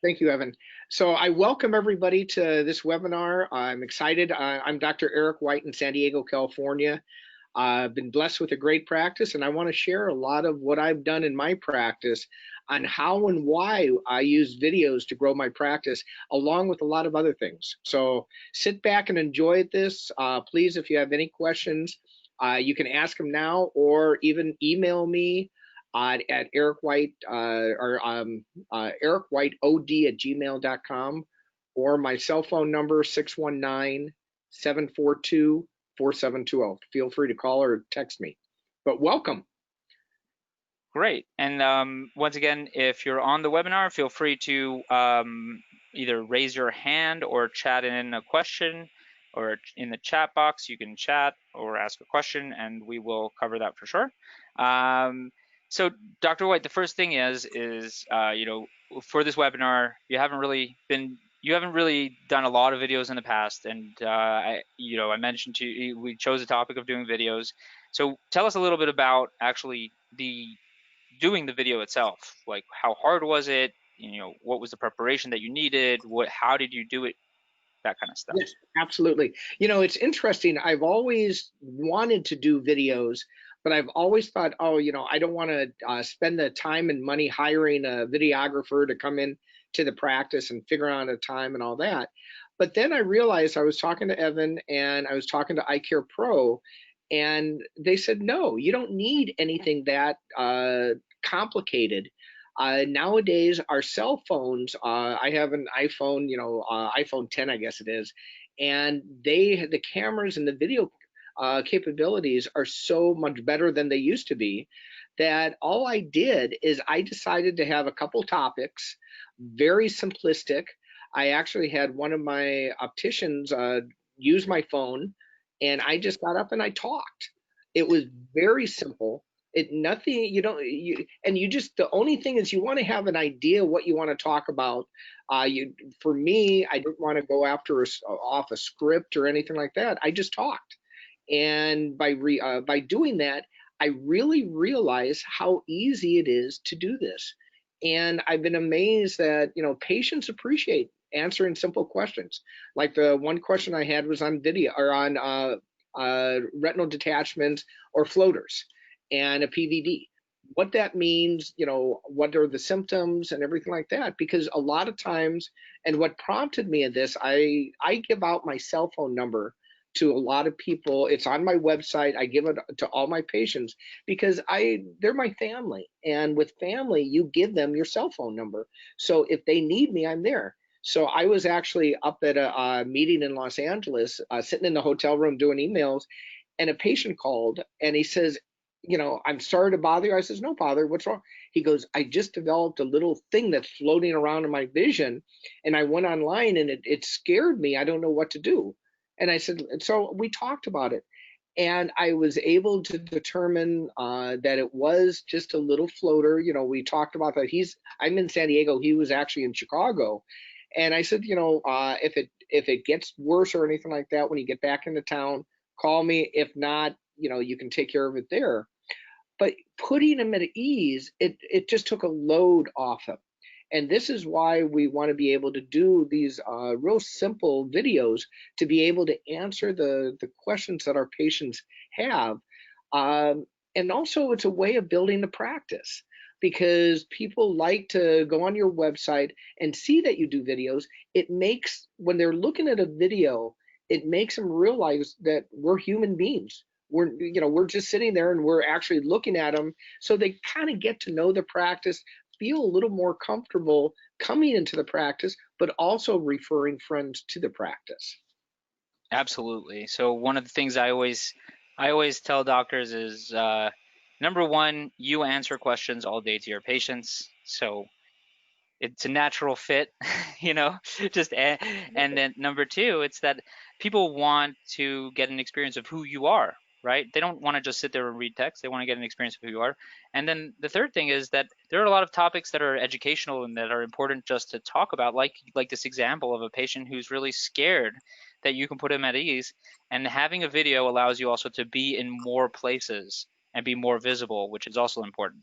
Thank you, Evan. So I welcome everybody to this webinar. I'm excited. I'm Dr. Eric White in San Diego, California. I've been blessed with a great practice, and I want to share a lot of what I've done in my practice on how and why I use videos to grow my practice, along with a lot of other things. So sit back and enjoy this. Please, if you have any questions, you can ask them now or even email me at Eric White Eric White OD@gmail.com, or my cell phone number 619-742-4720. Feel free to call or text me. But welcome. Great. And once again, if you're on the webinar, feel free to either raise your hand or chat in a question, or in the chat box, you can chat or ask a question and we will cover that for sure. So Dr. White, the first thing is for this webinar, you haven't really done a lot of videos in the past, and I mentioned to you, we chose the topic of doing videos. So tell us a little bit about actually doing the video itself. Like, how hard was it? What was the preparation that you needed? How did you do it? That kind of stuff. Yes, absolutely. It's interesting. I've always wanted to do videos, but I've always thought, oh, I don't want to spend the time and money hiring a videographer to come in to the practice and figure out a time and all that. But then I realized I was talking to Evan and I was talking to iCare Pro, and they said, no, you don't need anything that complicated. Nowadays, our cell phones, I have an iPhone, iPhone 10, I guess it is, and the cameras and the video capabilities are so much better than they used to be, that all I did is I decided to have a couple topics, very simplistic. I actually had one of my opticians use my phone, and I just got up and I talked. It was very simple. It nothing you don't you and you just the only thing is you want to have an idea what you want to talk about. For me, I didn't want to go after off a script or anything like that. I just talked, and by doing that, I really realized how easy it is to do this. And I've been amazed that patients appreciate answering simple questions. Like the one question I had was on video or on retinal detachments or floaters and a PVD. What that means, what are the symptoms and everything like that. Because a lot of times, and what prompted me in this, I give out my cell phone number to a lot of people. It's on my website. I give it to all my patients because they're my family. And with family, you give them your cell phone number. So if they need me, I'm there. So I was actually up at a meeting in Los Angeles, sitting in the hotel room doing emails, and a patient called and he says, I'm sorry to bother you. I says, no bother. What's wrong? He goes, I just developed a little thing that's floating around in my vision, and I went online and it scared me. I don't know what to do. And I said, so we talked about it. And I was able to determine that it was just a little floater. We talked about that. I'm in San Diego. He was actually in Chicago. And I said, if it gets worse or anything like that, when you get back into town, call me. If not, you can take care of it there. But putting him at ease, it just took a load off him. And this is why we want to be able to do these real simple videos to be able to answer the questions that our patients have. And also, it's a way of building the practice, because people like to go on your website and see that you do videos. It makes, when they're looking at a video, it makes them realize that we're human beings. We're just sitting there and we're actually looking at them, so they kind of get to know the practice, feel a little more comfortable coming into the practice, but also referring friends to the practice. Absolutely. So one of the things I always tell doctors is number one, you answer questions all day to your patients. So it's a natural fit, and then number two, it's that people want to get an experience of who you are, right? They don't want to just sit there and read text. They want to get an experience of who you are. And then the third thing is that there are a lot of topics that are educational and that are important just to talk about, like this example of a patient who's really scared, that you can put him at ease. And having a video allows you also to be in more places and be more visible, which is also important.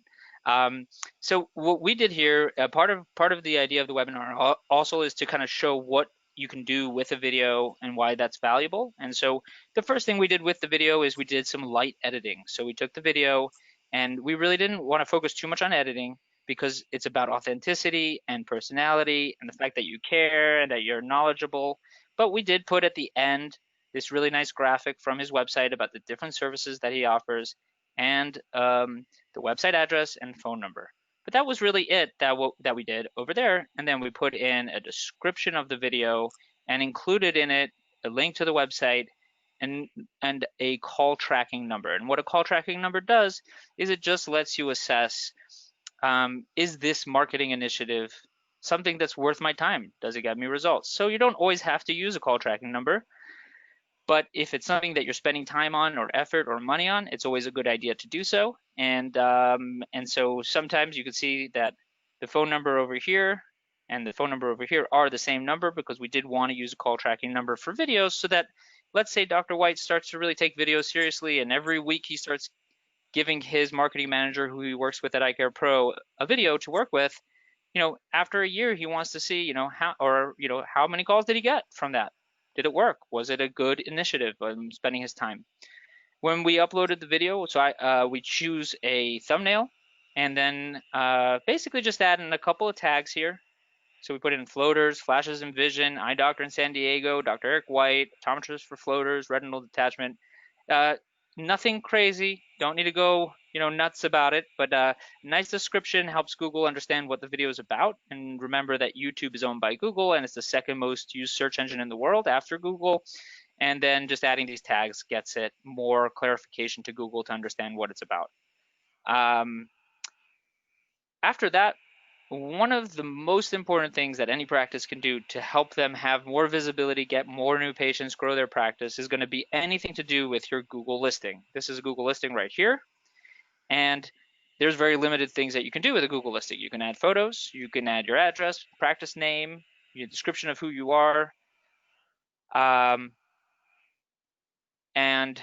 So what we did here, part of the idea of the webinar also is to kind of show what you can do with a video and why that's valuable. And so the first thing we did with the video is we did some light editing. So we took the video, and we really didn't want to focus too much on editing because it's about authenticity and personality and the fact that you care and that you're knowledgeable. But we did put at the end this really nice graphic from his website about the different services that he offers, and the website address and phone number. But that was really it that we did over there. And then we put in a description of the video and included in it a link to the website and a call tracking number. And what a call tracking number does is it just lets you assess, is this marketing initiative something that's worth my time? Does it get me results? So you don't always have to use a call tracking number. But if it's something that you're spending time on or effort or money on, it's always a good idea to do so. And so sometimes you can see that the phone number over here and the phone number over here are the same number, because we did want to use a call tracking number for videos, so that, let's say Dr. White starts to really take videos seriously, and every week he starts giving his marketing manager, who he works with at iCare Pro, a video to work with. After a year, he wants to see, how many calls did he get from that? Did it work? Was it a good initiative? Spending his time. When we uploaded the video, so we choose a thumbnail, and then basically just add in a couple of tags here. So we put in floaters, flashes in vision, eye doctor in San Diego, Dr. Eric White, optometrist for floaters, retinal detachment. Nothing crazy. Don't need to go, nuts about it, but nice description helps Google understand what the video is about. And remember that YouTube is owned by Google, and it's the second most used search engine in the world after Google. And then just adding these tags gets it more clarification to Google to understand what it's about. After that, one of the most important things that any practice can do to help them have more visibility, get more new patients, grow their practice, is going to be anything to do with your Google listing. This is a Google listing right here. And there's very limited things that you can do with a Google listing. You can add photos, you can add your address, practice name, your description of who you are, and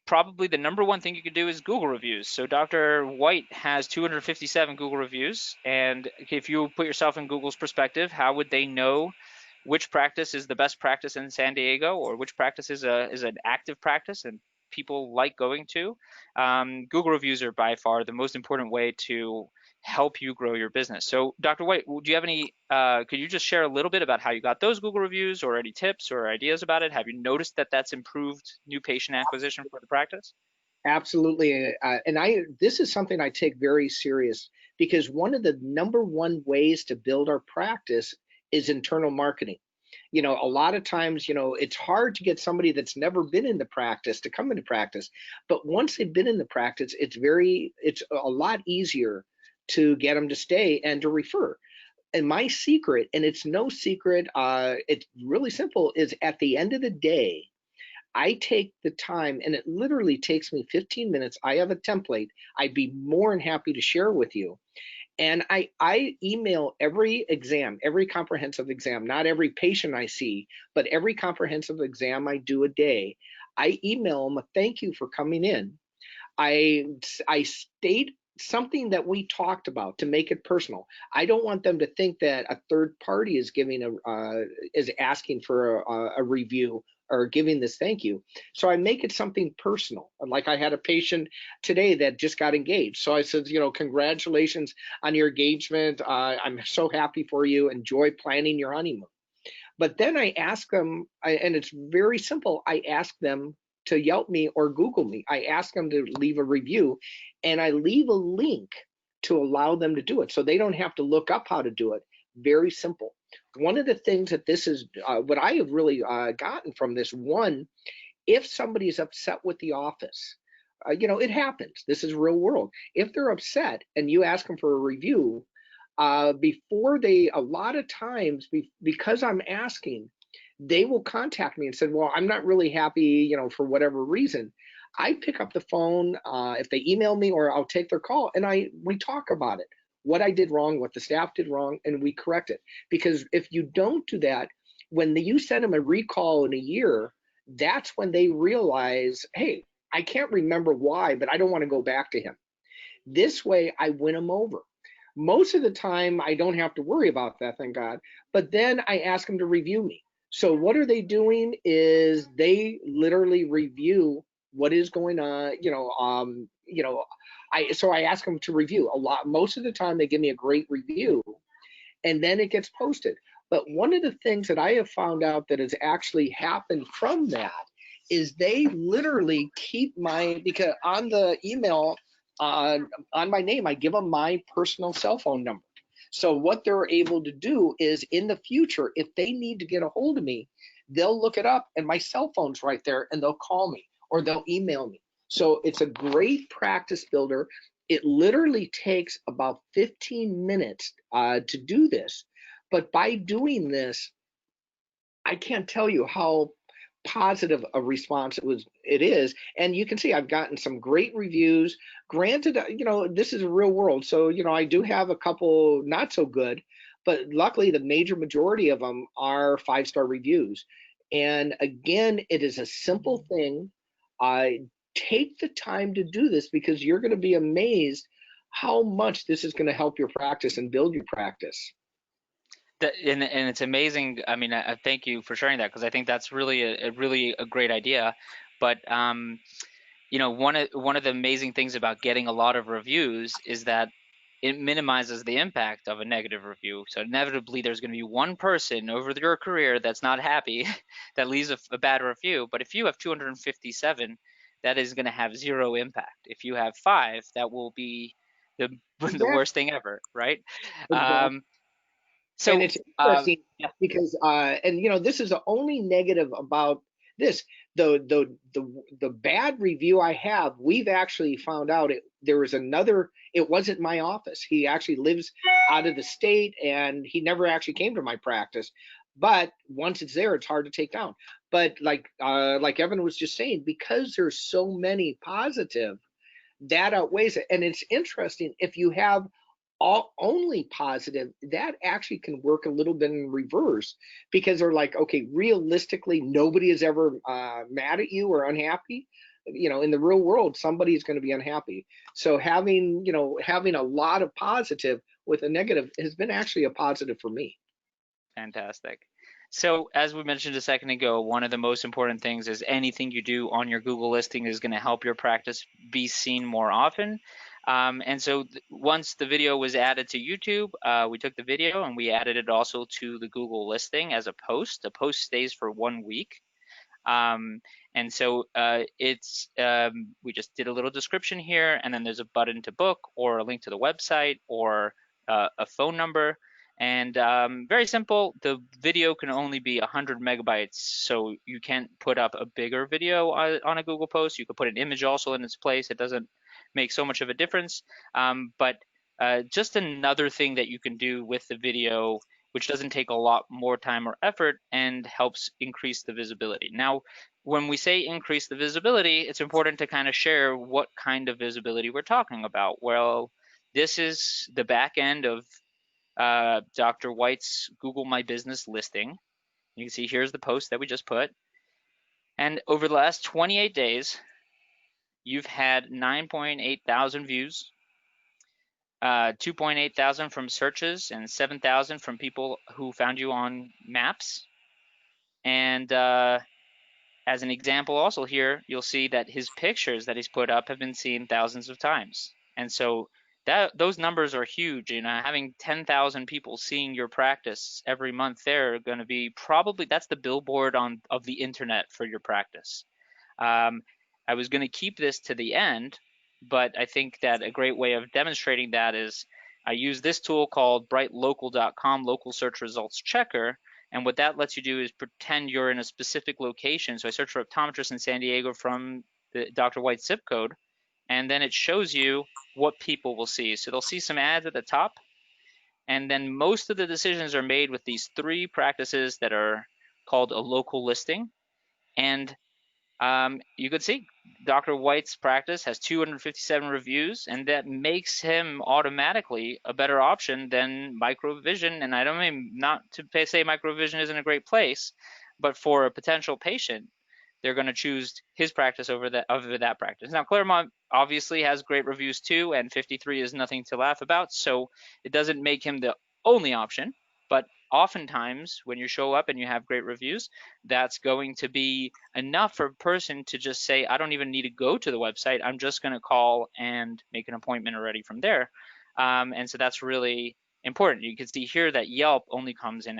probably the number one thing you can do is Google reviews. So Dr. White has 257 Google reviews, and if you put yourself in Google's perspective, how would they know which practice is the best practice in San Diego, or which practice is an active practice and people like going to? Google reviews are by far the most important way to help you grow your business. So Dr. White, do you have any, could you just share a little bit about how you got those Google reviews, or any tips or ideas about it? Have you noticed that that's improved new patient acquisition for the practice? Absolutely. And this is something I take very serious, because one of the number one ways to build our practice is internal marketing. A lot of times, it's hard to get somebody that's never been in the practice to come into practice. But once they've been in the practice, it's a lot easier to get them to stay and to refer. And my secret, and it's no secret, it's really simple, is at the end of the day, I take the time, and it literally takes me 15 minutes. I have a template I'd be more than happy to share with you. And I email every exam, every comprehensive exam, not every patient I see, but every comprehensive exam I do a day. I email them a thank you for coming in. I state something that we talked about to make it personal. I don't want them to think that a third party is is asking for a review or giving this thank you. So I make it something personal. Like, I had a patient today that just got engaged. So I said, congratulations on your engagement. I'm so happy for you. Enjoy planning your honeymoon. But then I ask them, and it's very simple. I ask them to Yelp me or Google me. I ask them to leave a review, and I leave a link to allow them to do it. So they don't have to look up how to do it. Very simple. One of the things that this is, what I have really gotten from this, one, if somebody is upset with the office, it happens. This is real world. If they're upset and you ask them for a review, before a lot of times, because I'm asking, they will contact me and said, well, I'm not really happy, for whatever reason. I pick up the phone, if they email me, or I'll take their call, and we talk about it, what I did wrong, what the staff did wrong, and we correct it. Because if you don't do that, when you send them a recall in a year, that's when they realize, hey, I can't remember why, but I don't want to go back to him. This way I win them over. Most of the time, I don't have to worry about that, thank God. But then I ask them to review me. So what are they doing is they literally review what is going on, I ask them to review a lot. Most of the time they give me a great review and then it gets posted. But one of the things that I have found out that has actually happened from that is they literally keep because on the email, on my name, I give them my personal cell phone number. So what they're able to do is in the future, if they need to get a hold of me, they'll look it up and my cell phone's right there and they'll call me or they'll email me. So it's a great practice builder. It literally takes about 15 minutes to do this. But by doing this, I can't tell you how positive a response it is. And you can see I've gotten some great reviews. Granted, this is a real world. So, I do have a couple not so good, but luckily the major majority of them are 5-star reviews. And again, it is a simple thing. I take the time to do this because you're going to be amazed how much this is going to help your practice and build your practice. And it's amazing. I mean, I thank you for sharing that because I think that's really a great idea. But one of the amazing things about getting a lot of reviews is that it minimizes the impact of a negative review. So inevitably, there's going to be one person over your career that's not happy that leaves a bad review. But if you have 257, that is going to have zero impact. If you have 5, that will be the the Exactly. worst thing ever, right? Exactly. Um, And so it's interesting because this is the only negative about this. The bad review I have, we've actually found out there was another. It wasn't my office. He actually lives out of the state and he never actually came to my practice. But once it's there, it's hard to take down. But like Evan was just saying, because there's so many positive, that outweighs it. And it's interesting if you have all only positive, that actually can work a little bit in reverse because they're like, okay, realistically, nobody is ever mad at you or unhappy. In the real world, somebody's going to be unhappy. So having a lot of positive with a negative has been actually a positive for me. fantastic. So as we mentioned a second ago, one of the most important things is anything you do on your Google listing is going to help your practice be seen more often. And so once the video was added to YouTube, we took the video and we added it also to the Google listing as a post. The post stays for 1 week. And so we just did a little description here, and then there's a button to book or a link to the website or a phone number. And very simple, the video can only be 100 megabytes, so you can't put up a bigger video on a Google post. You could put an image also in its place. It doesn't make so much of a difference. But just another thing that you can do with the video which doesn't take a lot more time or effort and helps increase the visibility. Now, when we say increase the visibility, it's important to kind of share what kind of visibility we're talking about. Well, this is the back end of Dr. White's Google My Business listing. You can see here's the post that we just put. And over the last 28 days, you've had 9.8 thousand views, 2.8 thousand from searches, and 7,000 from people who found you on maps. And as an example also here, you'll see that his pictures that he's put up have been seen thousands of times. And so those numbers are huge. Having 10,000 people seeing your practice every month, they're going to be probably, that's the billboard of the internet for your practice. I was going to keep this to the end, but I think that a great way of demonstrating that is I use this tool called brightlocal.com local search results checker. And what that lets you do is pretend you're in a specific location. So I search for optometrist in San Diego from the Dr. White zip code, and then it shows you what people will see. So they'll see some ads at the top, and then most of the decisions are made with these 3 practices that are called a local listing. And you could see Dr. White's practice has 257 reviews, and that makes him automatically a better option than Microvision. And I don't mean not to say Microvision isn't a great place, but for a potential patient, they're going to choose his practice over that practice. Now, Claremont obviously has great reviews too, and 53 is nothing to laugh about, so it doesn't make him the only option. But oftentimes, when you show up and you have great reviews, that's going to be enough for a person to just say, I don't even need to go to the website. I'm just going to call and make an appointment already from there. And so that's really important. You can see here that Yelp only comes in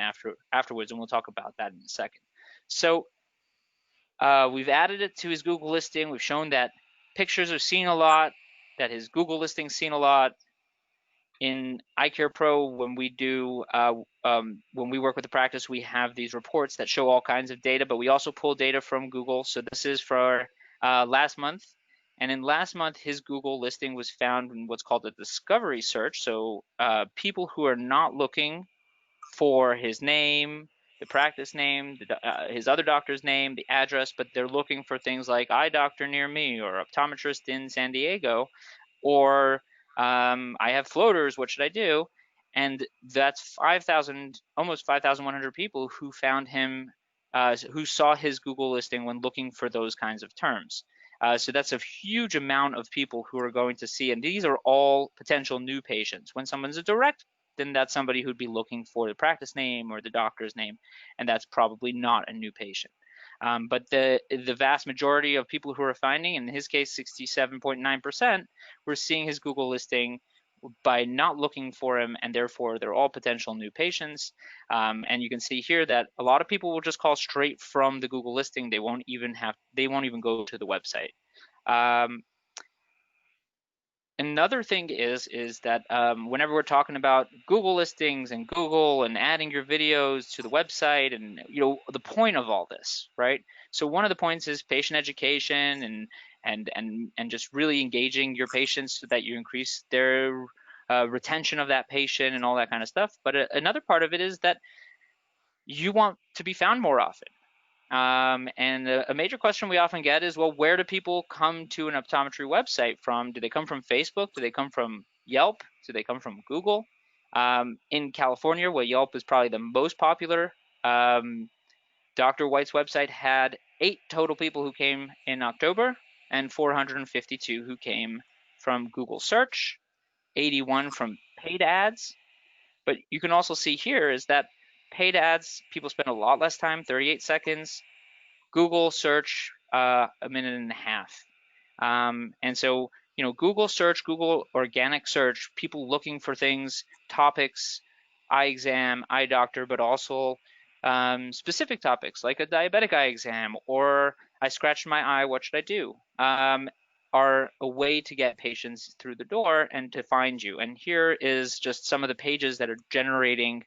afterwards, and we'll talk about that in a second. So we've added it to his Google listing. We've shown that pictures are seen a lot, that his Google listing is seen a lot. In iCare Pro, when we work with the practice, we have these reports that show all kinds of data, but we also pull data from Google. So this is for last month. And in last month, his Google listing was found in what's called a discovery search. So people who are not looking for his name, the practice name, his other doctor's name, the address, but they're looking for things like eye doctor near me or optometrist in San Diego, or I have floaters, what should I do? And that's 5,000, almost 5,100 people who found him, who saw his Google listing when looking for those kinds of terms. So that's a huge amount of people who are going to see, and these are all potential new patients. When someone's a direct, then that's somebody who'd be looking for the practice name or the doctor's name, and that's probably not a new patient. But the vast majority of people who are finding, in his case, 67.9%, we're seeing his Google listing by not looking for him, and therefore they're all potential new patients. And you can see here that a lot of people will just call straight from the Google listing. They won't even go to the website. Another thing is that whenever we're talking about Google listings and Google and adding your videos to the website, and the point of all this, right? So one of the points is patient education and just really engaging your patients so that you increase their retention of that patient and all that kind of stuff. But another part of it is that you want to be found more often. And a major question we often get is, well, where do people come to an optometry website from? Do they come from Facebook? Do they come from Yelp? Do they come from Google? In California, where Yelp is probably the most popular, Dr. White's website had 8 total people who came in October and 452 who came from Google search, 81 from paid ads. But you can also see here is that paid ads, people spend a lot less time, 38 seconds. Google search, a minute and a half. And so, Google search, Google organic search, people looking for things, topics, eye exam, eye doctor, but also specific topics like a diabetic eye exam or I scratched my eye, what should I do? Are a way to get patients through the door and to find you. And here is just some of the pages that are generating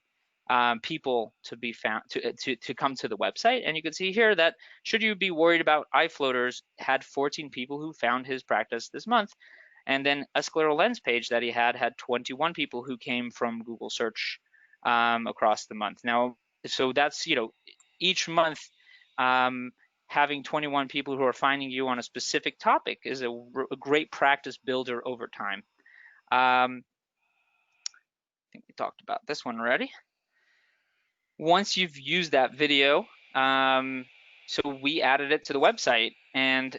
people to be found to come to the website. And you can see here that should you be worried about eye floaters, had 14 people who found his practice this month. And then a scleral lens page that he had 21 people who came from Google search across the month. Now, so that's, each month having 21 people who are finding you on a specific topic is a great practice builder over time. I think we talked about this one already. Once you've used that video, so we added it to the website, and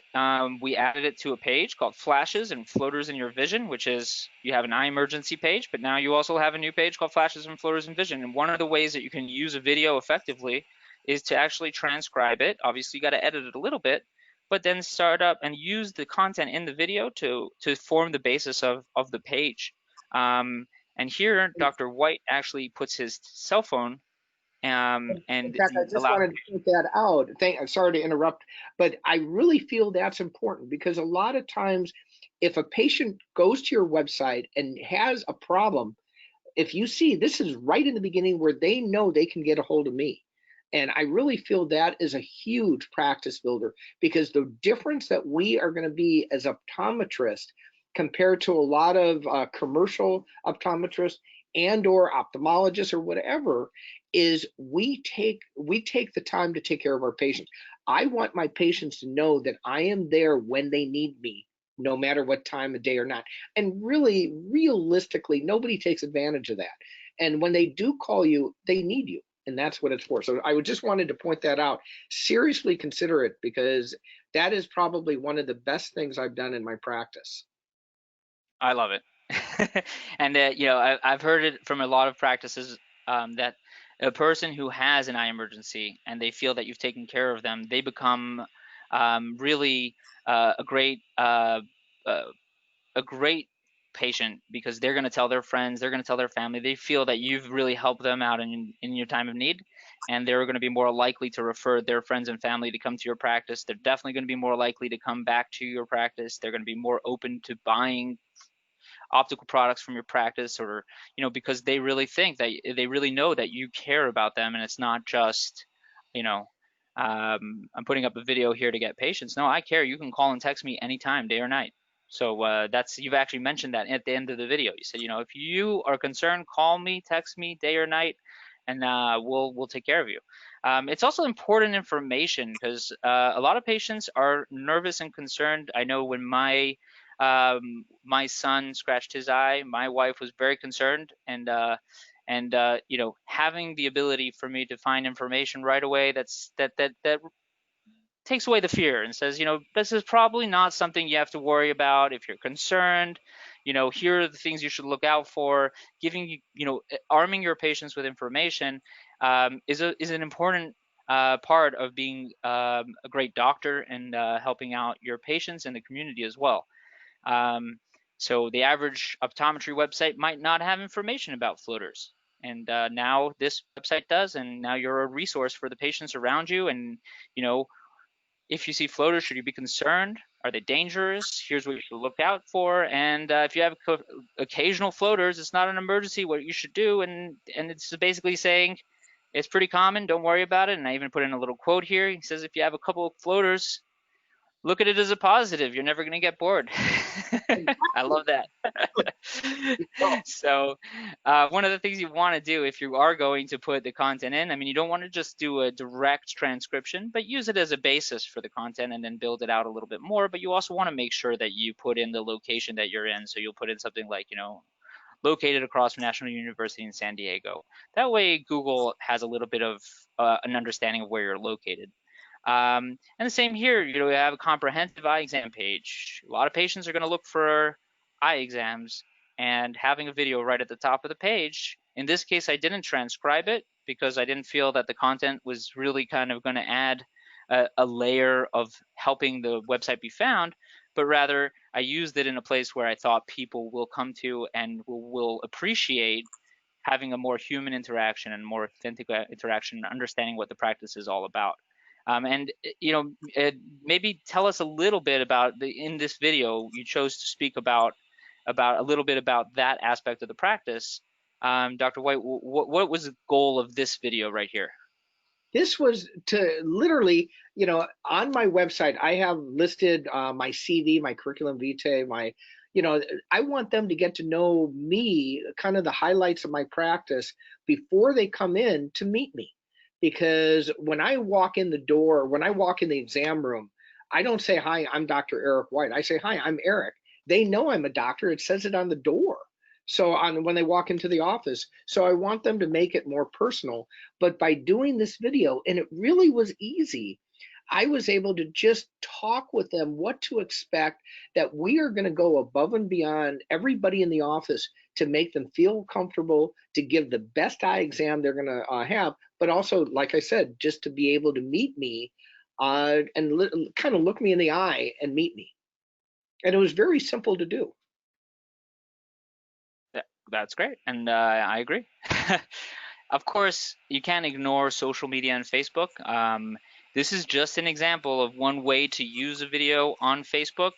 we added it to a page called Flashes and Floaters in Your Vision, which is you have an eye emergency page, but now you also have a new page called Flashes and Floaters in Vision. And one of the ways that you can use a video effectively is to actually transcribe it. Obviously, you got to edit it a little bit, but then start up and use the content in the video to form the basis of the page. And here, Dr. White actually puts his cell phone and In fact, I just allow. wanted to point that out. I'm sorry to interrupt, but I really feel that's important because a lot of times, if a patient goes to your website and has a problem, if you see this is right in the beginning where they know they can get a hold of me. And I really feel that is a huge practice builder because the difference that we are going to be as optometrists compared to a lot of commercial optometrists and or ophthalmologists or whatever is we take the time to take care of our patients. I want my patients to know that I am there when they need me, no matter what time of day or not. And really, realistically, nobody takes advantage of that. And when they do call you, they need you. and that's what it's for. So I would just wanted to point that out. Seriously consider it, because that is probably one of the best things I've done in my practice. I love it. And I've heard it from a lot of practices, that a person who has an eye emergency and they feel that you've taken care of them, they become really uh, a great patient, because they're going to tell their friends, they're going to tell their family. They feel that you've really helped them out in your time of need, and they're going to be more likely to refer their friends and family to come to your practice. They're definitely going to be more likely to come back to your practice. They're going to be more open to buying optical products from your practice, or because they really think that they really know that you care about them, and it's not just you know I'm putting up a video here to get patients. No, I care. You can call and text me anytime, day or night. So that's, you've actually mentioned that at the end of the video. You said, if you are concerned, call me, text me, day or night, and we'll take care of you. It's also important information, because a lot of patients are nervous and concerned. I know when my son scratched his eye, my wife was very concerned, and having the ability for me to find information right away, that takes away the fear and says, this is probably not something you have to worry about. If you're concerned, here are the things you should look out for. Giving arming your patients with information is an important part of being a great doctor, and helping out your patients and the community as well. So the average optometry website might not have information about floaters. And now this website does, and now you're a resource for the patients around you. And, if you see floaters, should you be concerned? Are they dangerous? Here's what you should look out for. And if you have occasional floaters, it's not an emergency, what you should do. And it's basically saying it's pretty common, don't worry about it. And I even put in a little quote here. He says, if you have a couple of floaters, look at it as a positive. You're never going to get bored. I love that. So one of the things you want to do if you are going to put the content in, I mean, you don't want to just do a direct transcription, but use it as a basis for the content and then build it out a little bit more. But you also want to make sure that you put in the location that you're in. So you'll put in something like, located across from National University in San Diego. That way Google has a little bit of an understanding of where you're located. And the same here, we have a comprehensive eye exam page. A lot of patients are going to look for eye exams, and having a video right at the top of the page. In this case, I didn't transcribe it because I didn't feel that the content was really kind of going to add a layer of helping the website be found, but rather I used it in a place where I thought people will come to and will appreciate having a more human interaction and more authentic interaction, and understanding what the practice is all about. And maybe tell us a little bit about in this video you chose to speak about a little bit about that aspect of the practice. Dr. White, what was the goal of this video right here? This was to literally, on my website, I have listed my CV, my curriculum vitae, I want them to get to know me, kind of the highlights of my practice before they come in to meet me. Because when I walk in the door, when I walk in the exam room, I don't say, hi, I'm Dr. Eric White. I say, hi, I'm Eric. They know I'm a doctor. It says it on the door. So when they walk into the office, so I want them to make it more personal. But by doing this video, and it really was easy, I was able to just talk with them what to expect, that we are going to go above and beyond everybody in the office to make them feel comfortable, to give the best eye exam they're going to have, but also, like I said, just to be able to meet me and kind of look me in the eye and meet me. And it was very simple to do. That's great, and I agree. Of course, you can't ignore social media and Facebook. This is just an example of one way to use a video on Facebook.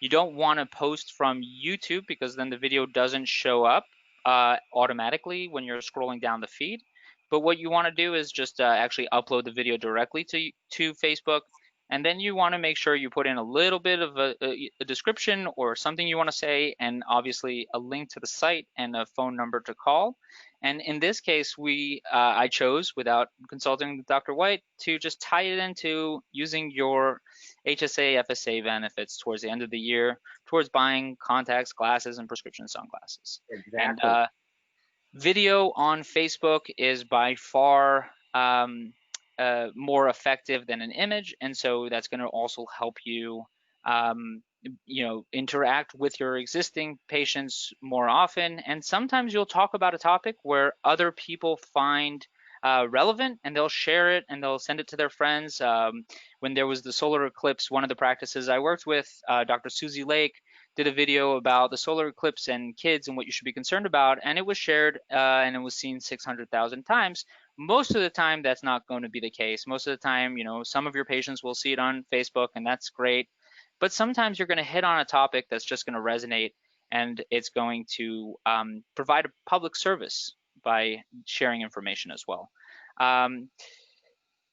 You don't want to post from YouTube, because then the video doesn't show up automatically when you're scrolling down the feed. But what you want to do is just actually upload the video directly to Facebook. And then you want to make sure you put in a little bit of a description or something you want to say, and obviously a link to the site and a phone number to call. And in this case, I chose, without consulting with Dr. White, to just tie it into using your HSA, FSA benefits towards the end of the year, towards buying contacts, glasses, and prescription sunglasses. And Exactly. Video on Facebook is by far more effective than an image, and so that's going to also help you, um, interact with your existing patients more often. And sometimes you'll talk about a topic where other people find relevant, and they'll share it and they'll send it to their friends. When there was the solar eclipse, one of the practices I worked with, Dr. Susie Lake, did a video about the solar eclipse and kids and what you should be concerned about, and it was shared and it was seen 600,000 times. Most of the time, that's not going to be the case. Most of the time, some of your patients will see it on Facebook, and that's great. But sometimes you're going to hit on a topic that's just going to resonate, and it's going to provide a public service by sharing information as well. Um,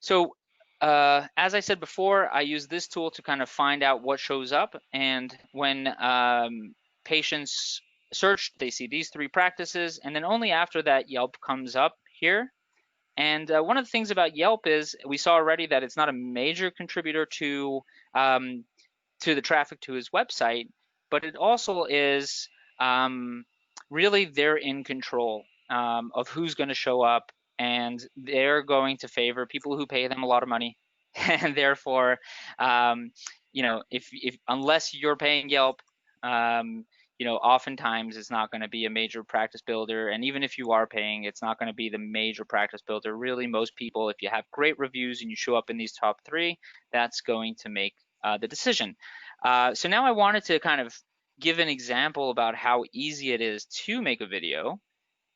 so as I said before, I use this tool to kind of find out what shows up. And when patients search, they see these 3 practices, and then only after that Yelp comes up here. And one of the things about Yelp is we saw already that it's not a major contributor um, to the traffic to his website, but it also is really they're in control of who's going to show up, and they're going to favor people who pay them a lot of money, and therefore, if unless you're paying Yelp, oftentimes it's not going to be a major practice builder, and even if you are paying, it's not going to be the major practice builder. Really, most people, if you have great reviews and you show up in these top 3, that's going to make the decision. So now I wanted to kind of give an example about how easy it is to make a video.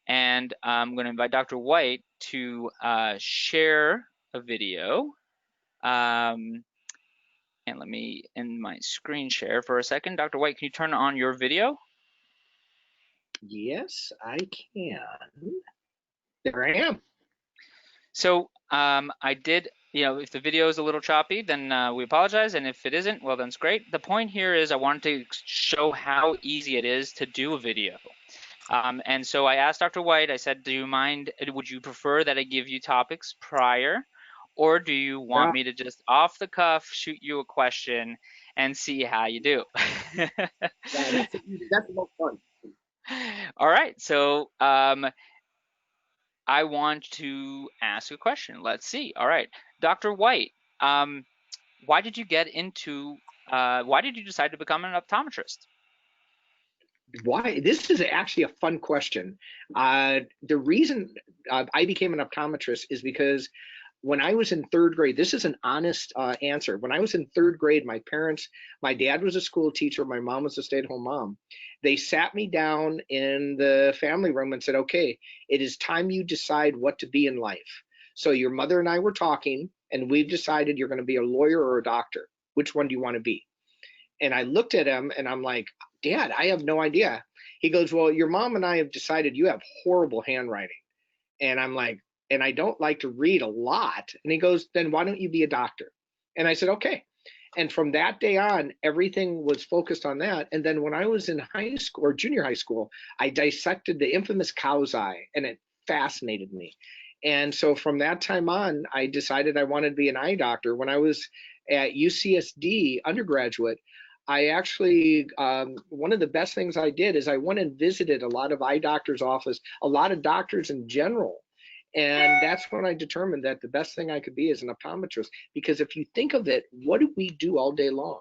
And I'm going to invite Dr. White to share a video. And let me end my screen share for a second. Dr. White, can you turn on your video? Yes, I can. There I am. So I did, if the video is a little choppy, then we apologize. And if it isn't, well, then it's great. The point here is I wanted to show how easy it is to do a video. And so I asked Dr. White, I said, do you mind, would you prefer that I give you topics prior, or do you want Yeah, me to just off the cuff shoot you a question and see how you do? yeah, that's the most fun. All right, so I want to ask a question. Let's see. All right, Dr. White, why did you why did you decide to become an optometrist? Why? This is actually a fun question. The reason I became an optometrist is because when I was in 3rd grade, this is an honest answer. When I was in 3rd grade, my dad was a school teacher, my mom was a stay-at-home mom. They sat me down in the family room and said, okay, it is time you decide what to be in life. So your mother and I were talking, and we've decided you're going to be a lawyer or a doctor. Which one do you want to be? And I looked at him and I'm like, Dad, I have no idea. He goes, well, your mom and I have decided you have horrible handwriting. And I'm like, and I don't like to read a lot. And he goes, then why don't you be a doctor? And I said, okay. And from that day on, everything was focused on that. And then when I was in high school or junior high school, I dissected the infamous cow's eye, and it fascinated me. And so from that time on, I decided I wanted to be an eye doctor. When I was at UCSD undergraduate, I actually, one of the best things I did is I went and visited a lot of eye doctors' office, a lot of doctors in general. And that's when I determined that the best thing I could be is an optometrist. Because if you think of it, what do we do all day long?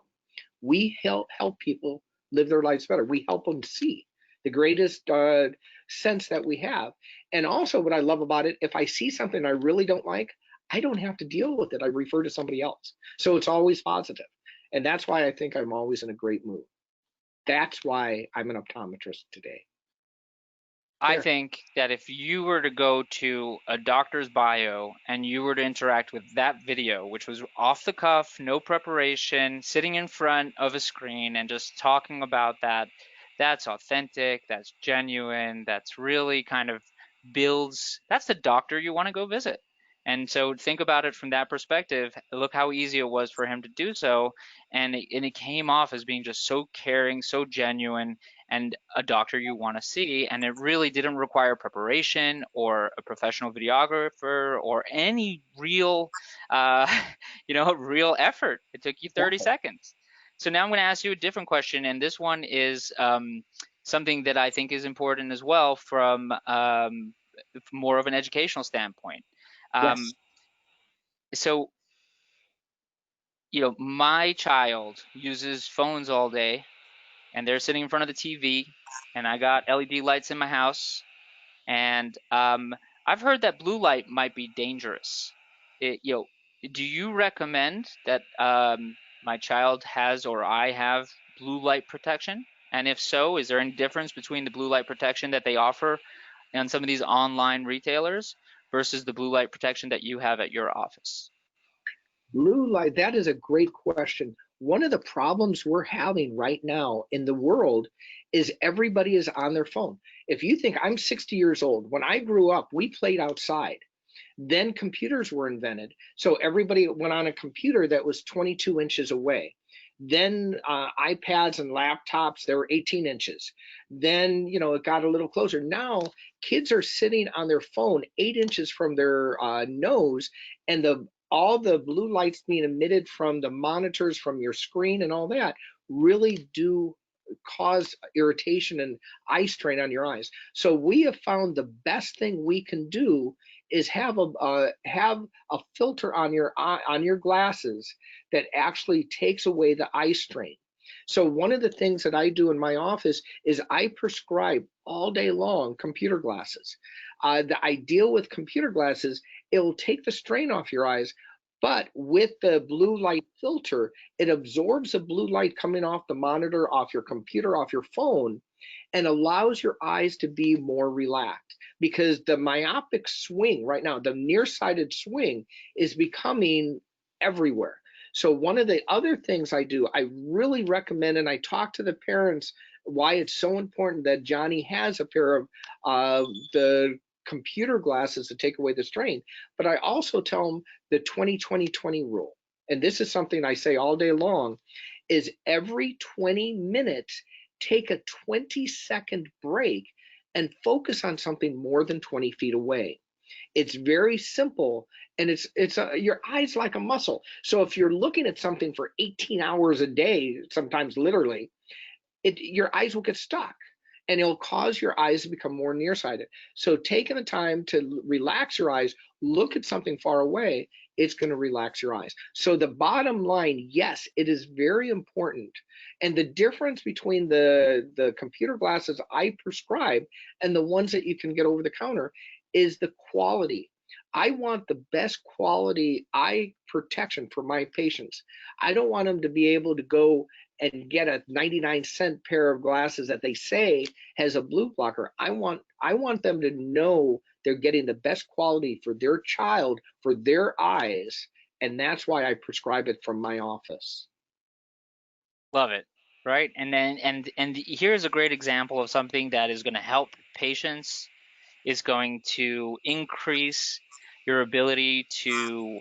We help people live their lives better. We help them see the greatest sense that we have. And also, what I love about it, if I see something I really don't like, I don't have to deal with it. I refer to somebody else. So it's always positive. And that's why I think I'm always in a great mood. That's why I'm an optometrist today. I There. think that if you were to go to a doctor's bio and you were to interact with that video, which was off the cuff, no preparation, sitting in front of a screen and just talking about that, that's authentic, that's genuine, that's really kind of that's the doctor you want to go visit. And so think about it from that perspective. Look how easy it was for him to do so. And it came off as being just so caring, so genuine, and a doctor you want to see. And it really didn't require preparation or a professional videographer or any real, uh, real effort. It took you 30 seconds. So now I'm going to ask you a different question. And this one is something that I think is important as well from more of an educational standpoint. Um, Yes. so, my child uses phones all day, and they're sitting in front of the TV, and I got LED lights in my house, and I've heard that blue light might be dangerous. Do you recommend that my child has or I have blue light protection? And if so, is there any difference between the blue light protection that they offer on some of these online retailers versus the blue light protection that you have at your office? Blue light, that is a great question. One of the problems we're having right now in the world is everybody is on their phone. If you think I'm 60 years old, when I grew up, we played outside. Then computers were invented. So everybody went on a computer that was 22 inches away. Then iPads and laptops, they were 18 inches. Then, it got a little closer. Now kids are sitting on their phone 8 inches from their nose, and all the blue lights being emitted from the monitors, from your screen and all that really do cause irritation and eye strain on your eyes. So we have found the best thing we can do is have a filter on your glasses that actually takes away the eye strain. So one of the things that I do in my office is I prescribe all day long computer glasses. The ideal with computer glasses, it will take the strain off your eyes, but with the blue light filter, it absorbs the blue light coming off the monitor, off your computer, off your phone, and allows your eyes to be more relaxed, because the myopic swing right now, the nearsighted swing, is becoming everywhere. So one of the other things I do, I really recommend, and I talk to the parents why it's so important that Johnny has a pair of the computer glasses to take away the strain. But I also tell them the 20-20-20 rule. And this is something I say all day long, is every 20 minutes, take a 20-second break and focus on something more than 20 feet away. It's very simple, and your eyes like a muscle. So if you're looking at something for 18 hours a day, sometimes literally, your eyes will get stuck, and it'll cause your eyes to become more nearsighted. So taking the time to relax your eyes, look at something far away, it's going to relax your eyes. So the bottom line, yes, it is very important. And the difference between the computer glasses I prescribe and the ones that you can get over the counter is the quality. I want the best quality eye protection for my patients. I don't want them to be able to go and get a 99-cent pair of glasses that they say has a blue blocker. I want them to know they're getting the best quality for their child, for their eyes, and that's why I prescribe it from my office. Love it. Right. And then and here's a great example of something that is going to help patients, is going to increase your ability to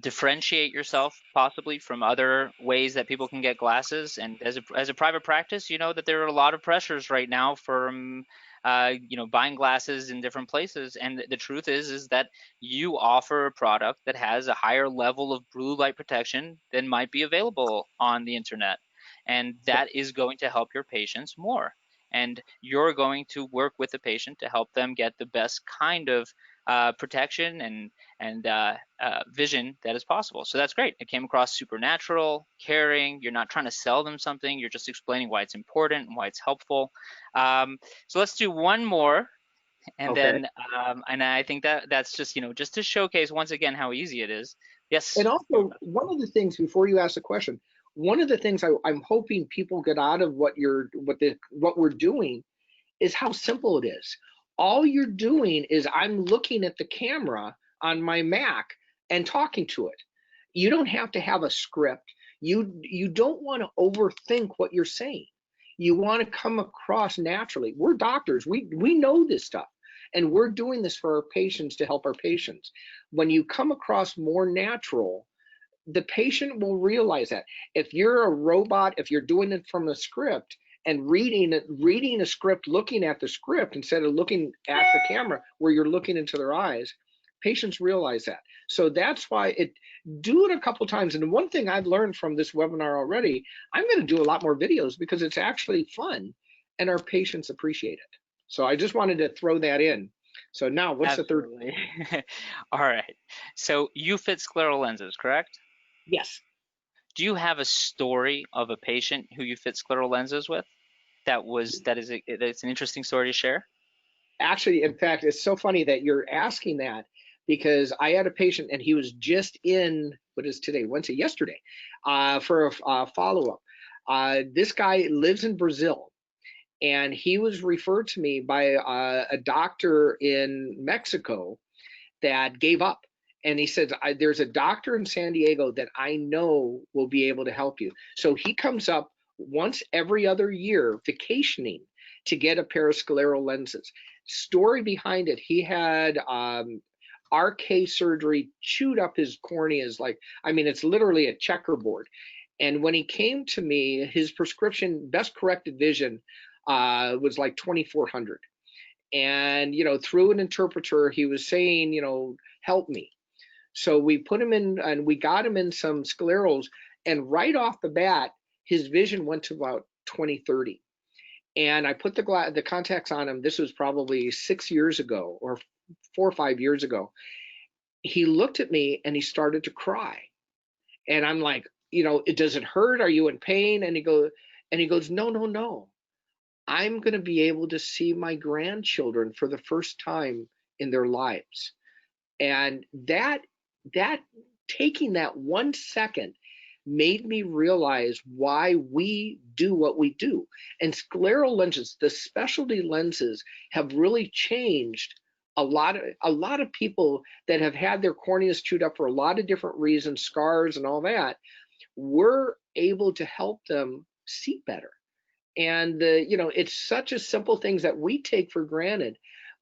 differentiate yourself possibly from other ways that people can get glasses. And as a private practice, you know that there are a lot of pressures right now from buying glasses in different places. And the truth is that you offer a product that has a higher level of blue light protection than might be available on the internet. And that is going to help your patients more, and you're going to work with the patient to help them get the best kind of protection and vision that is possible. So that's great. It came across super natural, caring. You're not trying to sell them something. You're just explaining why it's important and why it's helpful. So let's do one more, and Okay. then and I think that's just just to showcase once again how easy it is. And Yes. also, one of the things before you ask the question, one of the things I'm hoping people get out of what we're doing is how simple it is. All you're doing is I'm looking at the camera on my Mac and talking to it. You don't have to have a script. You don't want to overthink what you're saying. You want to come across naturally. We're doctors. We know this stuff. And we're doing this for our patients to help our patients. When you come across more natural, the patient will realize that. If you're a robot, if you're doing it from a script and reading a script, looking at the script instead of looking at the camera where you're looking into their eyes, Patients realize that. So that's why do it a couple times. And one thing I've learned from this webinar already, I'm going to do a lot more videos because it's actually fun and our patients appreciate it. So I just wanted to throw that in. So now what's the third? Absolutely. All right. So you fit scleral lenses, correct? Yes. Do you have a story of a patient who you fit scleral lenses with that's an interesting story to share? Actually, in fact, it's so funny that you're asking that because I had a patient and he was just in, what is today? Wednesday, yesterday, for a follow-up. This guy lives in Brazil and he was referred to me by a doctor in Mexico that gave up. And he said, there's a doctor in San Diego that I know will be able to help you. So he comes up once every other year vacationing to get a pair of scleral lenses. Story behind it, he had RK surgery, chewed up his corneas like, I mean, it's literally a checkerboard. And when he came to me, his prescription, best corrected vision, was like 2,400. And, through an interpreter, he was saying, help me. So we put him in and we got him in some sclerals. And right off the bat, his vision went to about 20/30. And I put the contacts on him. This was probably 6 years ago or 4 or 5 years ago. He looked at me and he started to cry. And I'm like, does it hurt? Are you in pain? And he goes, no, no, no. I'm going to be able to see my grandchildren for the first time in their lives. And that taking that 1 second made me realize why we do what we do. And scleral lenses, the specialty lenses, have really changed a lot of people that have had their corneas chewed up for a lot of different reasons, scars and all that. We're able to help them see better. And it's such a simple things that we take for granted.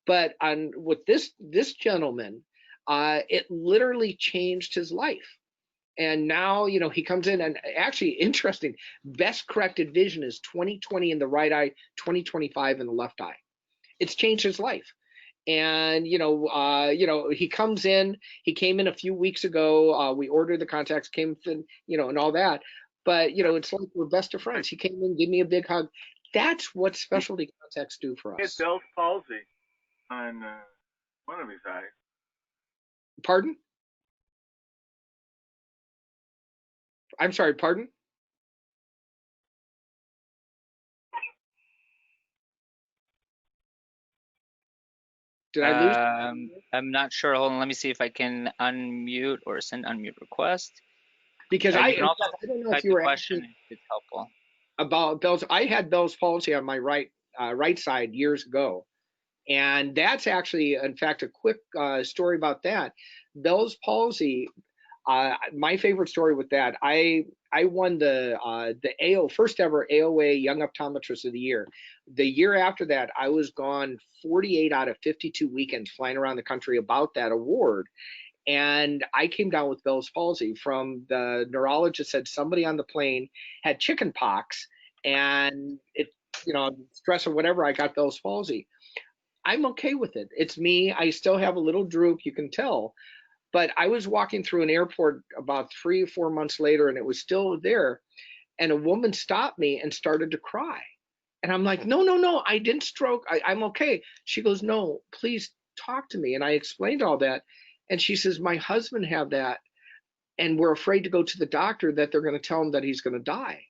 But on with this gentleman, it literally changed his life. And now, he comes in and actually interesting, best corrected vision is 20/20 in the right eye, 20/25 in the left eye. It's changed his life. And he comes in. He came in a few weeks ago. We ordered the contacts, came in, and all that. But it's like we're best of friends. He came in, gave me a big hug. That's what specialty contacts do for He had us. Bell's palsy on one of his eyes. Pardon? I'm sorry. Pardon? Did I lose? I'm not sure. Hold on. Let me see if I can unmute or send unmute request. Because You can also I don't know if type you the were question asking if it's helpful. about Bell's. I had Bell's palsy on my right side years ago, and that's actually, in fact, a quick story about that. Bell's palsy. My favorite story with that, I won the AO first ever AOA Young Optometrist of the Year. The year after that, I was gone 48 out of 52 weekends flying around the country about that award. And I came down with Bell's palsy. From the neurologist said somebody on the plane had chicken pox, and stress or whatever. I got Bell's palsy. I'm okay with it. It's me. I still have a little droop, you can tell, but I was walking through an airport about 3 or 4 months later and it was still there. And a woman stopped me and started to cry. And I'm like, no, no, no, I didn't stroke. I'm okay. She goes, no, please talk to me. And I explained all that. And she says, my husband had that. And we're afraid to go to the doctor that they're going to tell him that he's going to die.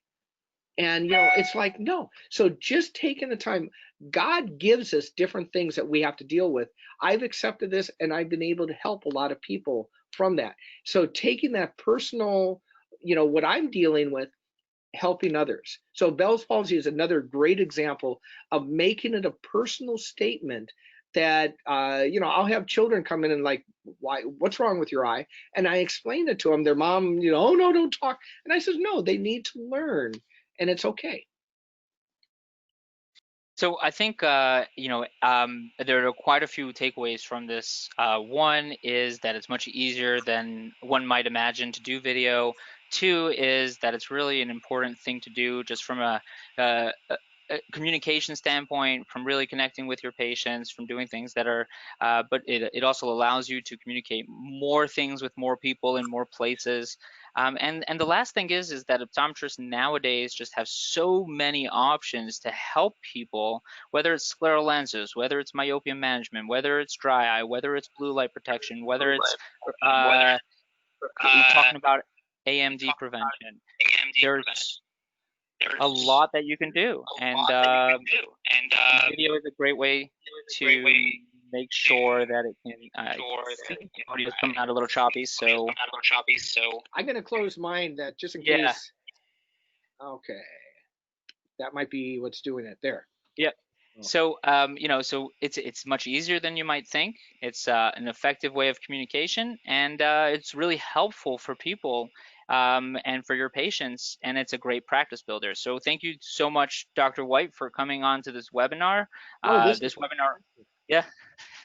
And it's like, no. So just taking the time, God gives us different things that we have to deal with. I've accepted this and I've been able to help a lot of people from that. So taking that personal, what I'm dealing with, helping others. So Bell's palsy is another great example of making it a personal statement that I'll have children come in and like, what's wrong with your eye? And I explain it to them. Their mom, oh no, don't talk. And I says, no, they need to learn and it's okay. So I think there are quite a few takeaways from this. One is that it's much easier than one might imagine to do video. Two is that it's really an important thing to do just from a communication standpoint, from really connecting with your patients, from doing things that are, but it also allows you to communicate more things with more people in more places. And the last thing is that optometrists nowadays just have so many options to help people, whether it's scleral lenses, whether it's myopia management, whether it's dry eye, whether it's blue light protection, whether it's uh, talking about AMD prevention. There's a lot that you can do, and video is a great way to make sure that it can. Audio is coming out a little choppy, so I'm going to close mine that just in yeah, case. Okay. That might be what's doing it there. yeah. Oh. So so it's much easier than you might think. It's an effective way of communication, and it's really helpful for people and for your patients, and it's a great practice builder. So thank you so much, Dr. White, for coming on to this webinar. Oh, This webinar, yeah,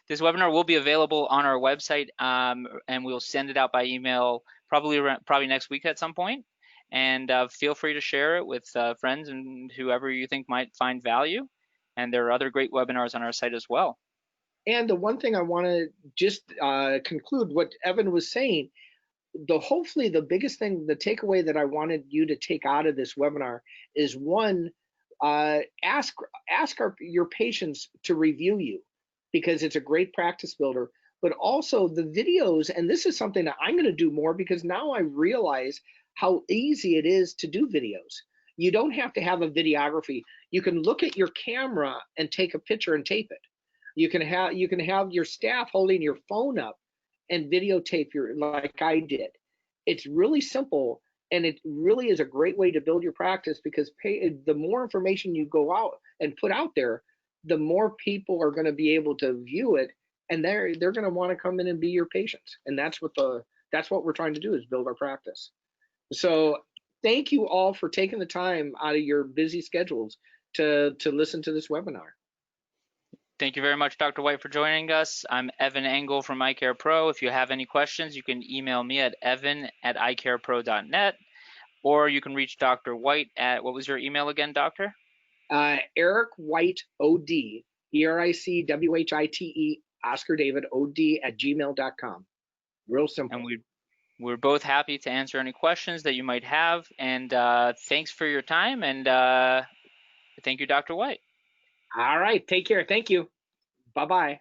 this webinar will be available on our website, and we'll send it out by email probably next week at some point. And feel free to share it with friends and whoever you think might find value. And there are other great webinars on our site as well. And the one thing I want to just conclude what Evan was saying, hopefully the biggest thing, the takeaway that I wanted you to take out of this webinar is one, ask your patients to review you, because it's a great practice builder. But also the videos, and this is something that I'm going to do more, because now I realize how easy it is to do videos. You don't have to have a videography. You can look at your camera and take a picture and tape it. You can have your staff holding your phone up and videotape like I did. It's really simple, and it really is a great way to build your practice, because the more information you go out and put out there, the more people are going to be able to view it, and they're going to want to come in and be your patients. And that's what we're trying to do, is build our practice. So thank you all for taking the time out of your busy schedules to listen to this webinar. Thank you very much, Dr. White, for joining us. I'm Evan Engel from iCare Pro. If you have any questions, you can email me at evan@icarepro.net, or you can reach Dr. White at, what was your email again, Doctor? Eric White, OD, ERICWHITE, Oscar David, OD @gmail.com. Real simple. And we're both happy to answer any questions that you might have. And thanks for your time. And thank you, Dr. White. All right. Take care. Thank you. Bye-bye.